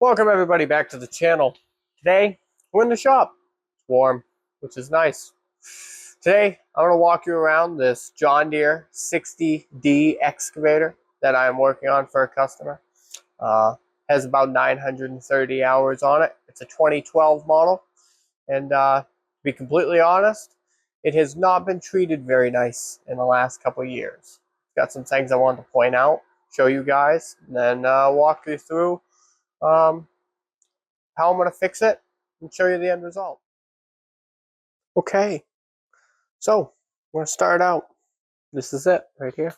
Welcome everybody back to the channel. Today, we're in the shop. It's warm, which is nice. Today, I'm going to walk you around this John Deere 60D excavator that I'm working on for a customer. Has about 930 hours on it. It's a 2012 model. And to be completely honest, it has not been treated very nice in the last couple of years. Got some things I wanted to point out, show you guys, and then walk you through how I'm going to fix it and show you the end result. Okay, so I'm going to start out. This is it right here.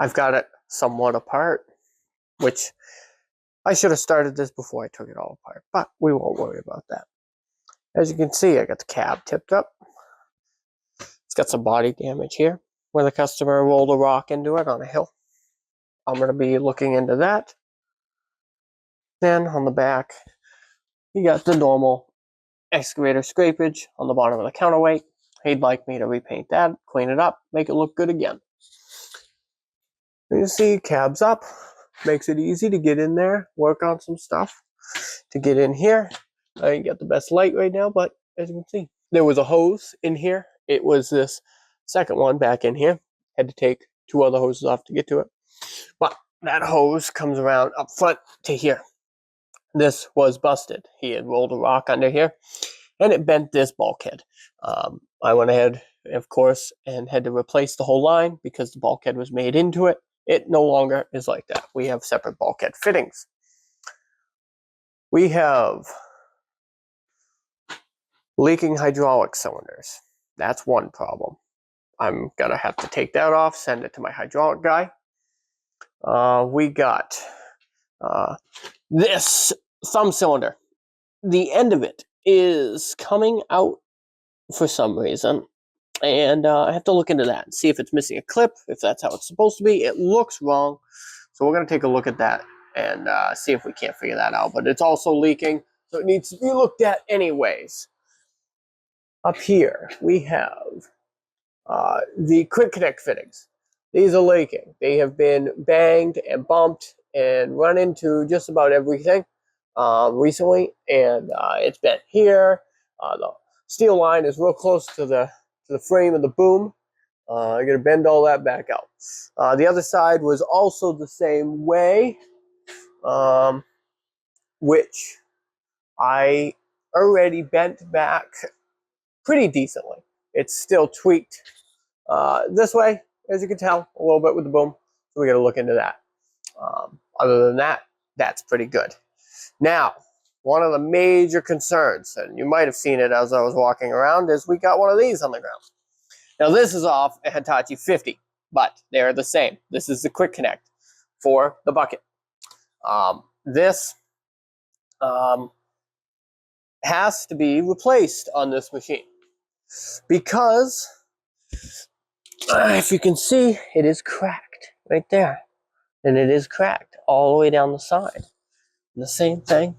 I've got it somewhat apart, which I should have started this before I took it all apart, but we won't worry about that. As you can see, I got the cab tipped up. It's got some body damage here where the customer rolled a rock into it on a hill. I'm going to be looking into that. Then on the back, you got the normal excavator scrapage on the bottom of the counterweight. He'd like me to repaint that, clean it up, make it look good again. You see, cab's up. Makes it easy to get in there, work on some stuff. To get in here, I ain't got the best light right now, but as you can see, there was a hose in here. It was this second one back in here. Had to take two other hoses off to get to it. But that hose comes around up front to here. This was busted. He had rolled a rock under here, and it bent this bulkhead. I went ahead, of course, and had to replace the whole line because the bulkhead was made into it. It no longer is like that. We have separate bulkhead fittings. We have leaking hydraulic cylinders. That's one problem. I'm going to have to take that off, send it to my hydraulic guy. We got this thumb cylinder. The end of it is coming out for some reason, and I have to look into that and see if it's missing a clip, if that's how it's supposed to be. It looks wrong, so we're going to take a look at that and see if we can't figure that out. But it's also leaking, so it needs to be looked at anyways. Up here, we have the quick connect fittings. These are leaking. They have been banged and bumped and run into just about everything recently, and it's bent here. The steel line is real close to the frame of the boom. I'm going to bend all that back out. The other side was also the same way, which I already bent back pretty decently. It's still tweaked this way, as you can tell, a little bit with the boom. So we got to look into that. Other than that, that's pretty good. Now, one of the major concerns, and you might have seen it as I was walking around, is we got one of these on the ground. Now, this is off a Hitachi 50, but they're the same. This is the quick connect for the bucket. This has to be replaced on this machine because, if you can see, it is cracked right there. And it is cracked all the way down the side. And the same thing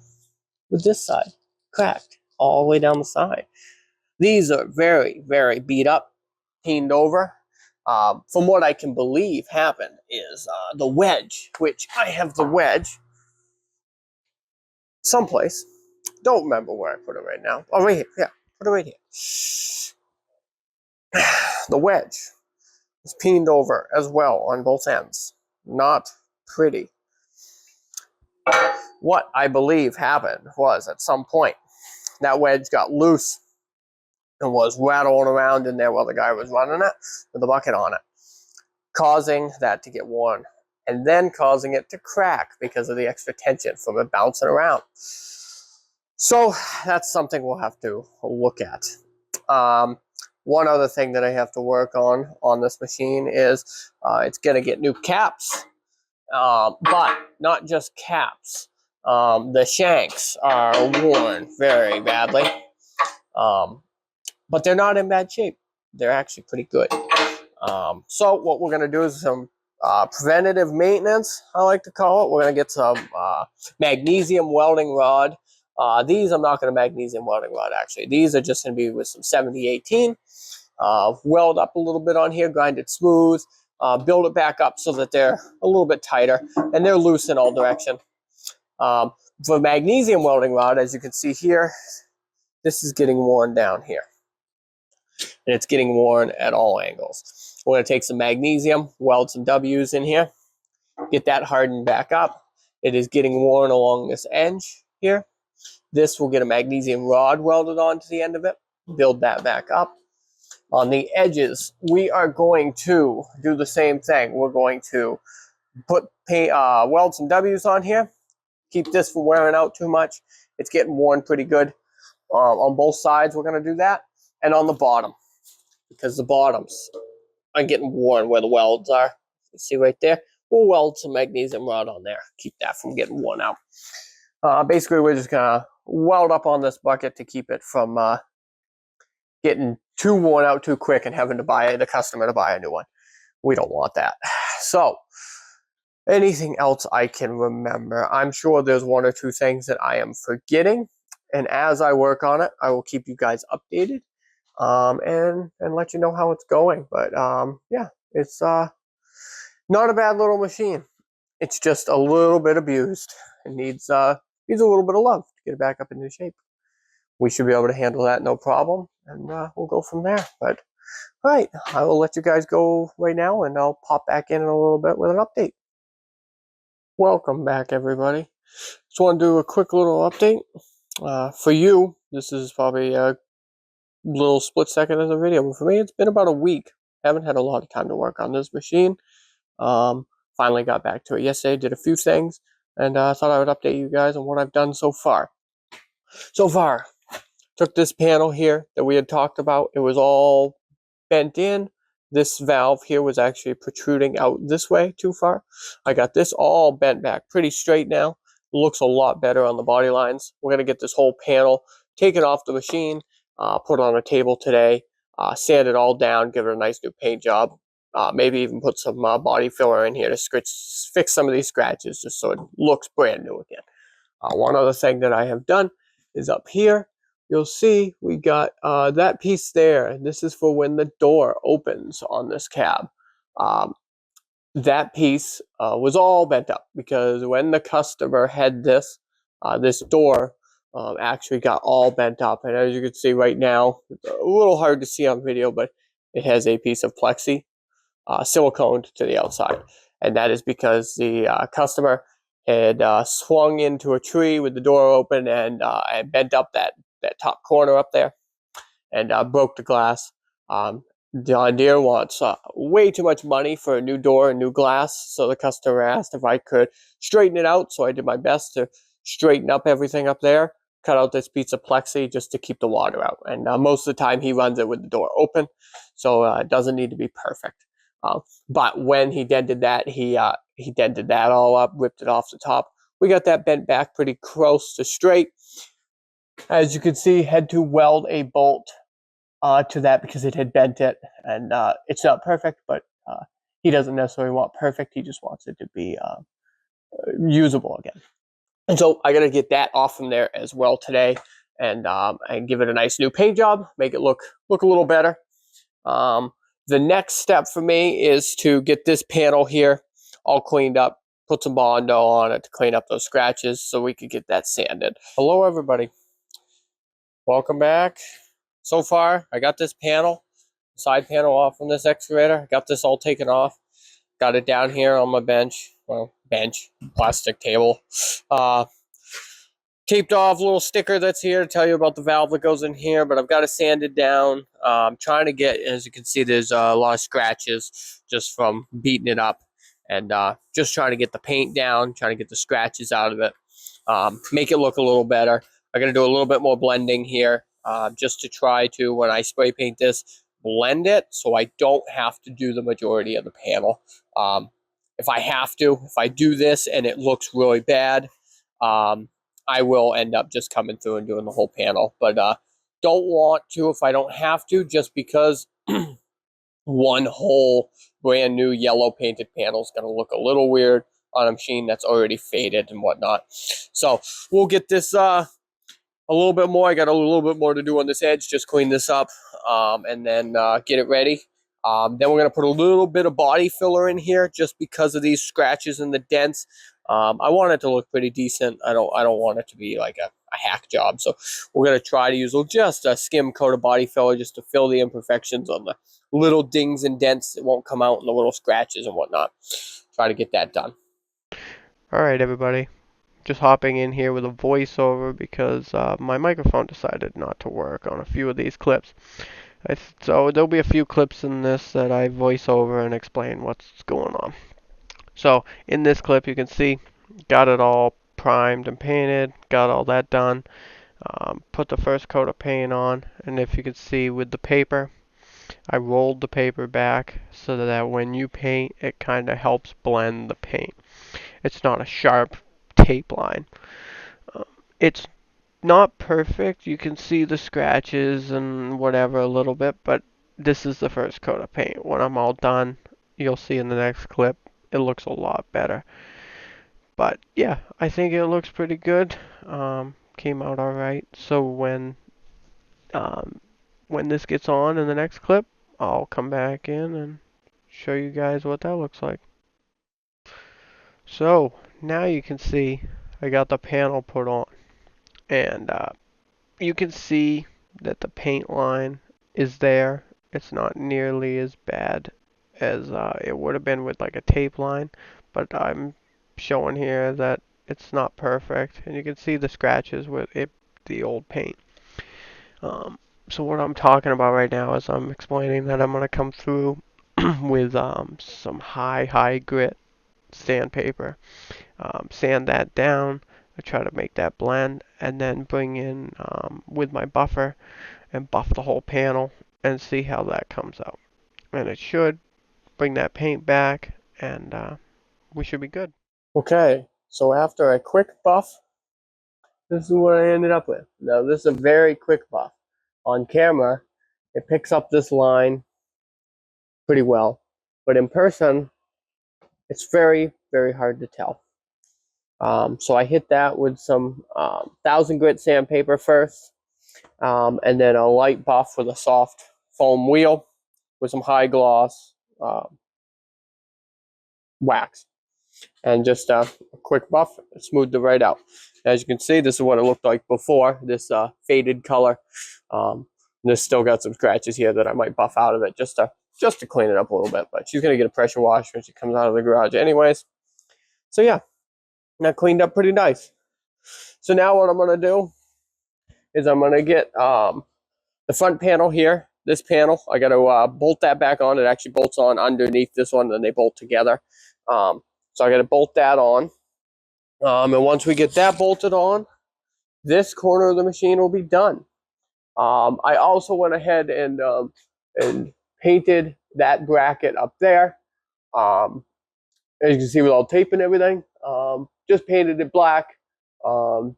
with this side, cracked all the way down the side. These are very, very beat up, cleaned over. From what I can believe happened is the wedge, which I have the wedge someplace. Don't remember where I put it right now. Oh, right here. Yeah, put it right here. The wedge is peened over as well on both ends. Not pretty. What I believe happened was at some point that wedge got loose and was rattling around in there while the guy was running it with the bucket on it, causing that to get worn and then causing it to crack because of the extra tension from it bouncing around. So that's something we'll have to look at. One other thing that I have to work on this machine is it's going to get new caps, but not just caps. The shanks are worn very badly, but they're not in bad shape. They're actually pretty good. So what we're going to do is some preventative maintenance, I like to call it. We're going to get some magnesium welding rod. These I'm not going to magnesium welding rod, actually. These are just going to be with some 7018. Weld up a little bit on here, grind it smooth, build it back up so that they're a little bit tighter, and they're loose in all direction. For magnesium welding rod, as you can see here, this is getting worn down here. And it's getting worn at all angles. We're going to take some magnesium, weld some W's in here, get that hardened back up. It is getting worn along this edge here. This will get a magnesium rod welded onto the end of it, build that back up. On the edges, we are going to do the same thing. We're going to put weld some W's on here, keep this from wearing out too much. It's getting worn pretty good. On both sides, we're going to do that. And on the bottom, because the bottoms are getting worn where the welds are. You see right there? We'll weld some magnesium rod on there. Keep that from getting worn out. Basically, we're just going to weld up on this bucket to keep it from getting too worn out too quick and having to buy the customer to buy a new one. We don't want that. So, anything else I can remember? I'm sure there's one or two things that I am forgetting. And as I work on it, I will keep you guys updated. And let you know how it's going. But yeah, it's not a bad little machine. It's just a little bit abused. It needs a little bit of love to get it back up into shape. We should be able to handle that no problem, and we'll go from there. But all right, I will let you guys go right now, and I'll pop back in a little bit with an update. Welcome back, everybody. Just want to do a quick little update. For you, this is probably a little split second of the video, but for me, it's been about a week. Haven't had a lot of time to work on this machine. Finally got back to it yesterday, did a few things, and I thought I would update you guys on what I've done so far. Took this panel here that we had talked about. It was all bent in. This valve here was actually protruding out this way too far. I got this all bent back pretty straight now. It looks a lot better on the body lines. We're going to get this whole panel taken off the machine, put it on a table today, sand it all down, give it a nice new paint job. Maybe even put some body filler in here to fix some of these scratches just so it looks brand new again. One other thing that I have done is up here. You'll see we got that piece there, and this is for when the door opens on this cab. That piece was all bent up because when the customer had this, this door actually got all bent up. And as you can see right now, it's a little hard to see on video, but it has a piece of plexi siliconed to the outside. And that is because the customer had swung into a tree with the door open and bent up that top corner up there and broke the glass. John Deere wants way too much money for a new door and new glass, so the customer asked if I could straighten it out, so I did my best to straighten up everything up there, cut out this piece of plexi just to keep the water out. And most of the time he runs it with the door open, so it doesn't need to be perfect. But when he dented that, he dented that all up, ripped it off the top. We got that bent back pretty close to straight. As you can see, had to weld a bolt to that because it had bent it, and it's not perfect, but he doesn't necessarily want perfect. He just wants it to be usable again. And so I got to get that off from there as well today, and give it a nice new paint job, make it look a little better. The next step for me is to get this panel here all cleaned up, put some Bondo on it to clean up those scratches so we could get that sanded. Hello, everybody. Welcome back. So far, I got this panel, side panel off from this excavator. Got this all taken off. Got it down here on my bench. Well, plastic table. Taped off a little sticker that's here to tell you about the valve that goes in here, but I've got it sanded down. I'm trying to get, as you can see, there's a lot of scratches just from beating it up, and just trying to get the paint down, trying to get the scratches out of it, make it look a little better. I'm going to do a little bit more blending here, just to try to, when I spray paint this, blend it so I don't have to do the majority of the panel. If I do this and it looks really bad, I will end up just coming through and doing the whole panel. But don't want to if I don't have to, just because one whole brand new yellow painted panel is going to look a little weird on a machine that's already faded and whatnot. So we'll get this a little bit more. I got a little bit more to do on this edge, just clean this up, and then get it ready. Then we're going to put a little bit of body filler in here just because of these scratches and the dents. I want it to look pretty decent. I don't want it to be like a hack job. So we're gonna try to use just a skim coat of body filler just to fill the imperfections on the little dings and dents that won't come out and the little scratches and whatnot. Try to get that done. Alright, everybody. Just hopping in here with a voiceover because my microphone decided not to work on a few of these clips. So there'll be a few clips in this that I voice over and explain what's going on. So in this clip you can see, got it all primed and painted, got all that done. Put the first coat of paint on, and if you can see with the paper, I rolled the paper back so that when you paint, it kind of helps blend the paint. It's not a sharp tape line. It's not perfect. You can see the scratches and whatever a little bit, but this is the first coat of paint. When I'm all done, you'll see in the next clip, it looks a lot better. But yeah, I think it looks pretty good. Came out all right. So when this gets on in the next clip, I'll come back in and show you guys what that looks like. So now you can see I got the panel put on, and you can see that the paint line is there. It's not nearly as bad as it would have been with like a tape line, but I'm showing here that it's not perfect, and you can see the scratches with it, the old paint. Um, so what I'm talking about right now is I'm explaining that I'm gonna come through with some high grit sandpaper, sand that down. I try to make that blend, and then bring in with my buffer and buff the whole panel and see how that comes out. And it should bring that paint back, and we should be good. Okay, so after a quick buff, this is what I ended up with. Now this is a very quick buff. On camera, it picks up this line pretty well, but in person, it's very, very hard to tell. So I hit that with some 1000 grit sandpaper first, and then a light buff with a soft foam wheel with some high gloss wax. And just a quick buff, smoothed it right out. As you can see, this is what it looked like before, this faded color. This still got some scratches here that I might buff out of it just to clean it up a little bit. But she's going to get a pressure wash when she comes out of the garage anyways. So yeah, that cleaned up pretty nice. So now what I'm going to do is I'm going to get the front panel here. This panel, I got to bolt that back on. It actually bolts on underneath this one, and then they bolt together. So I got to bolt that on. And once we get that bolted on, this corner of the machine will be done. I also went ahead and painted that bracket up there. As you can see with all tape and everything, just painted it black,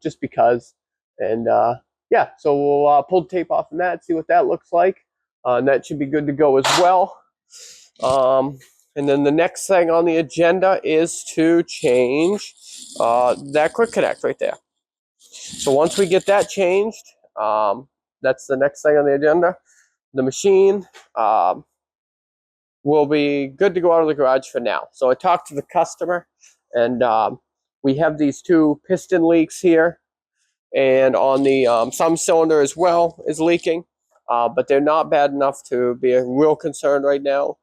just because. And yeah, so we'll pull the tape off from that, see what that looks like. And that should be good to go as well. And then the next thing on the agenda is to change that quick connect right there. So once we get that changed, that's the next thing on the agenda. The machine will be good to go out of the garage for now. So I talked to the customer, and we have these two piston leaks here, and on the some cylinder as well is leaking, but they're not bad enough to be a real concern right now.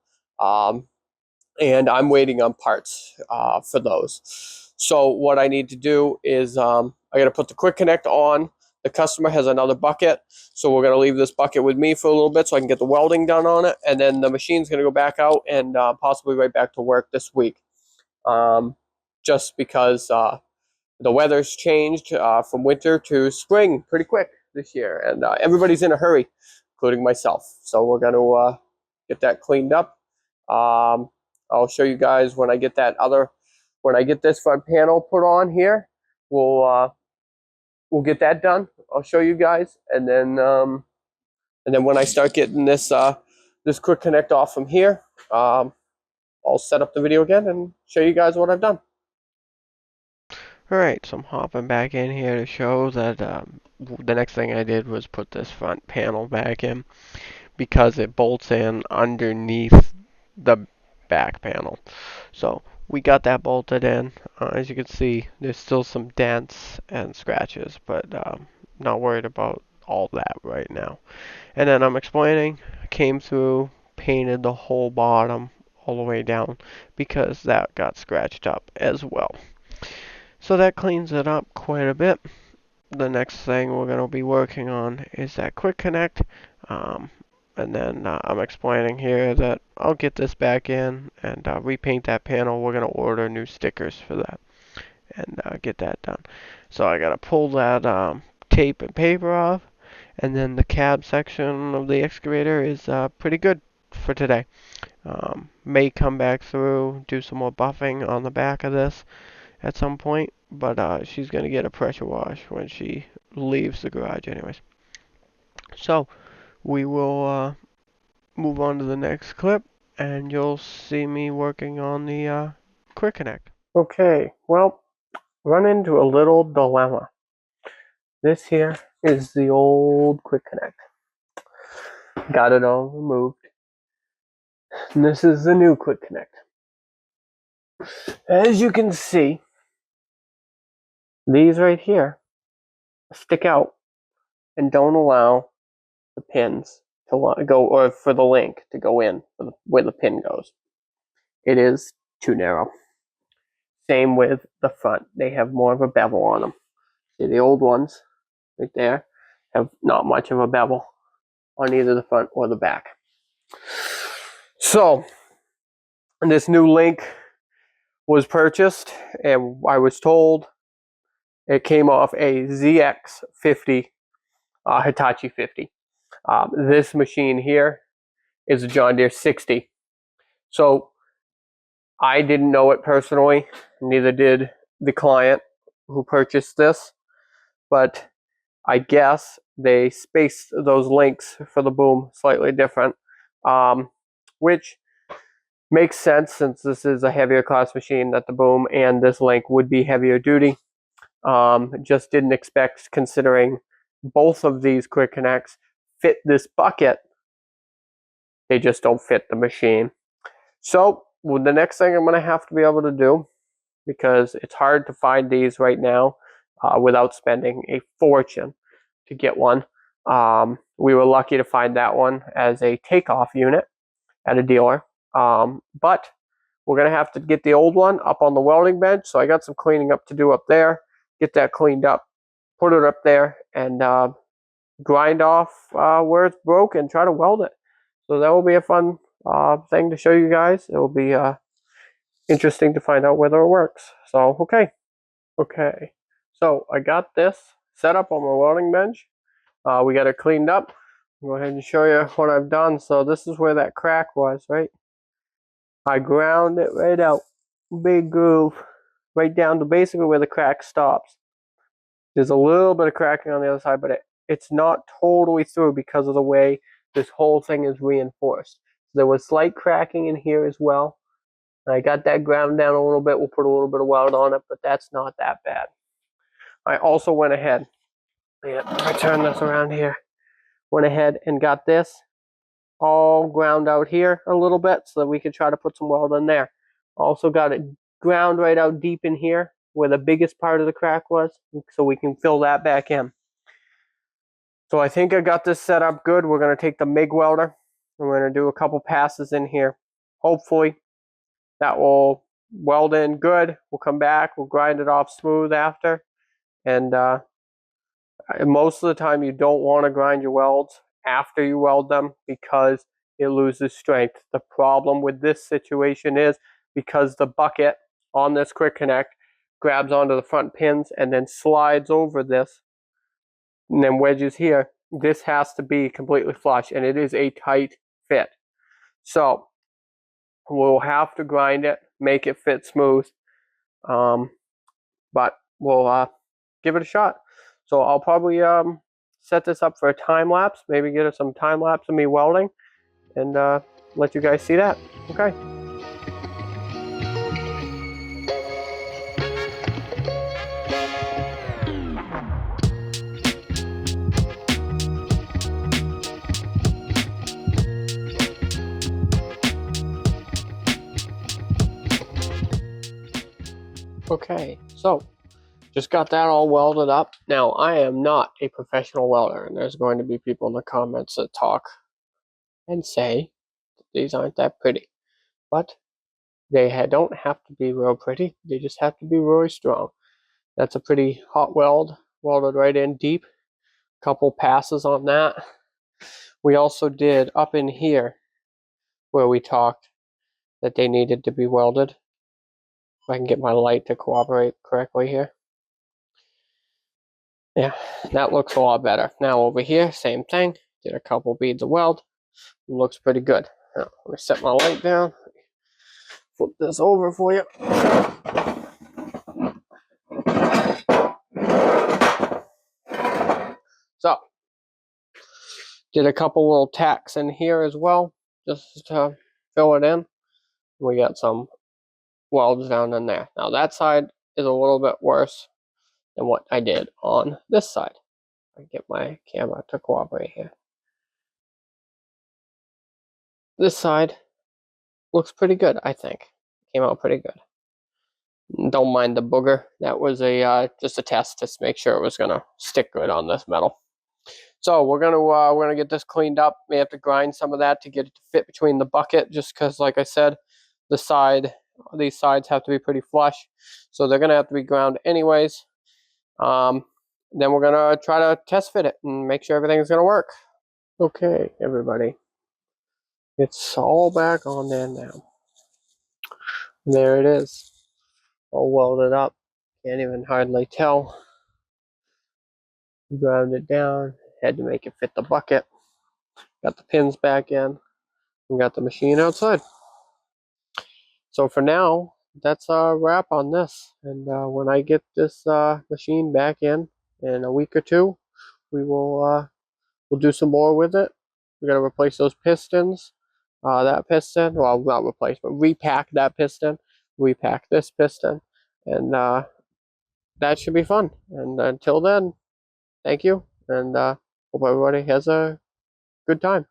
And I'm waiting on parts for those. So what I need to do is I got to put the quick connect on. The customer has another bucket, so we're going to leave this bucket with me for a little bit so I can get the welding done on it, and then the machine's going to go back out and possibly right back to work this week. Just because the weather's changed from winter to spring pretty quick this year, and everybody's in a hurry, including myself. So we're going to get that cleaned up. I'll show you guys when I get this front panel put on here. We'll get that done. I'll show you guys, and then when I start getting this this quick connect off from here, I'll set up the video again and show you guys what I've done. Alright, so I'm hopping back in here to show that the next thing I did was put this front panel back in because it bolts in underneath the back panel. So we got that bolted in. As you can see, there's still some dents and scratches, but not worried about all that right now. And then I'm explaining, came through, painted the whole bottom all the way down because that got scratched up as well. So that cleans it up quite a bit. The next thing we're going to be working on is that quick connect. Um, and then I'm explaining here that I'll get this back in and repaint that panel. We're going to order new stickers for that and get that done. So I got to pull that tape and paper off. And then the cab section of the excavator is pretty good for today. May come back through, do some more buffing on the back of this at some point, but she's going to get a pressure wash when she leaves the garage anyways. So we will move on to the next clip, and you'll see me working on the quick connect. Okay, well, run into a little dilemma. This here is the old quick connect. Got it all removed. And this is the new quick connect. As you can see, these right here stick out and don't allow the pins to go, or for the link to go in where the pin goes. It is too narrow. Same with the front. They have more of a bevel on them. See, the old ones right there have not much of a bevel on either the front or the back. So this new link was purchased, and I was told it came off a ZX50 Hitachi 50. This machine here is a John Deere 60. So I didn't know it personally, neither did the client who purchased this, but I guess they spaced those links for the boom slightly different, which makes sense since this is a heavier class machine, that the boom and this link would be heavier duty. Just didn't expect, considering both of these quick connects fit this bucket, they just don't fit the machine. So the next thing I'm going to have to be able to do, because it's hard to find these right now without spending a fortune to get one. We were lucky to find that one as a takeoff unit at a dealer. But we're going to have to get the old one up on the welding bench. So I got some cleaning up to do up there. Get that cleaned up, put it up there, and grind off where it's broke and try to weld it. So that will be a fun thing to show you guys. It will be interesting to find out whether it works. So, okay. So I got this set up on my welding bench. We got it cleaned up. I'll go ahead and show you what I've done. So this is where that crack was, right? I ground it right out, big groove, right down to basically where the crack stops. There's a little bit of cracking on the other side, but it's not totally through because of the way this whole thing is reinforced. There was slight cracking in here as well. I got that ground down a little bit. We'll put a little bit of weld on it, but that's not that bad. I also went ahead, I turn this around here, went ahead and got this all ground out here a little bit so that we could try to put some weld in there. Also got it ground right out deep in here where the biggest part of the crack was, so we can fill that back in. So I think I got this set up good. We're going to take the MIG welder and we're going to do a couple passes in here. Hopefully that will weld in good. We'll come back, we'll grind it off smooth after. And most of the time you don't want to grind your welds after you weld them because it loses strength. The problem with this situation is because the bucket on this quick connect grabs onto the front pins and then slides over this and then wedges here. This has to be completely flush, and it is a tight fit. So we'll have to grind it, make it fit smooth, but we'll give it a shot. So I'll probably set this up for a time lapse, maybe get some time lapse of me welding, and let you guys see that. Okay. Okay, so just got that all welded up. Now, I am not a professional welder, and there's going to be people in the comments that talk and say that these aren't that pretty. But they don't have to be real pretty. They just have to be really strong. That's a pretty hot weld, welded right in deep. Couple passes on that. We also did up in here where we talked that they needed to be welded. If I can get my light to cooperate correctly here. Yeah, that looks a lot better. Now over here, same thing. Did a couple beads of weld. Looks pretty good. Now, let me set my light down. Flip this over for you. So, did a couple little tacks in here as well, just to fill it in. We got some welds down in there. Now that side is a little bit worse than what I did on this side. I get my camera to cooperate here. This side looks pretty good, I think. Came out pretty good. Don't mind the booger. That was a just a test to make sure it was gonna stick good on this metal. So we're gonna get this cleaned up. May have to grind some of that to get it to fit between the bucket, just because, like I said, these sides have to be pretty flush, so they're gonna have to be ground anyways. Then we're gonna try to test fit it and make sure everything's gonna work. Okay, everybody, it's all back on there now. There it is, all welded up. Can't even hardly tell. Ground it down. Had to make it fit the bucket. Got the pins back in. We got the machine outside. So for now, that's a wrap on this. And when I get this machine back in a week or two, we will we'll do some more with it. We're gonna replace those pistons. That piston, well, not replace, but repack that piston. Repack this piston, and that should be fun. And until then, thank you, and hope everybody has a good time.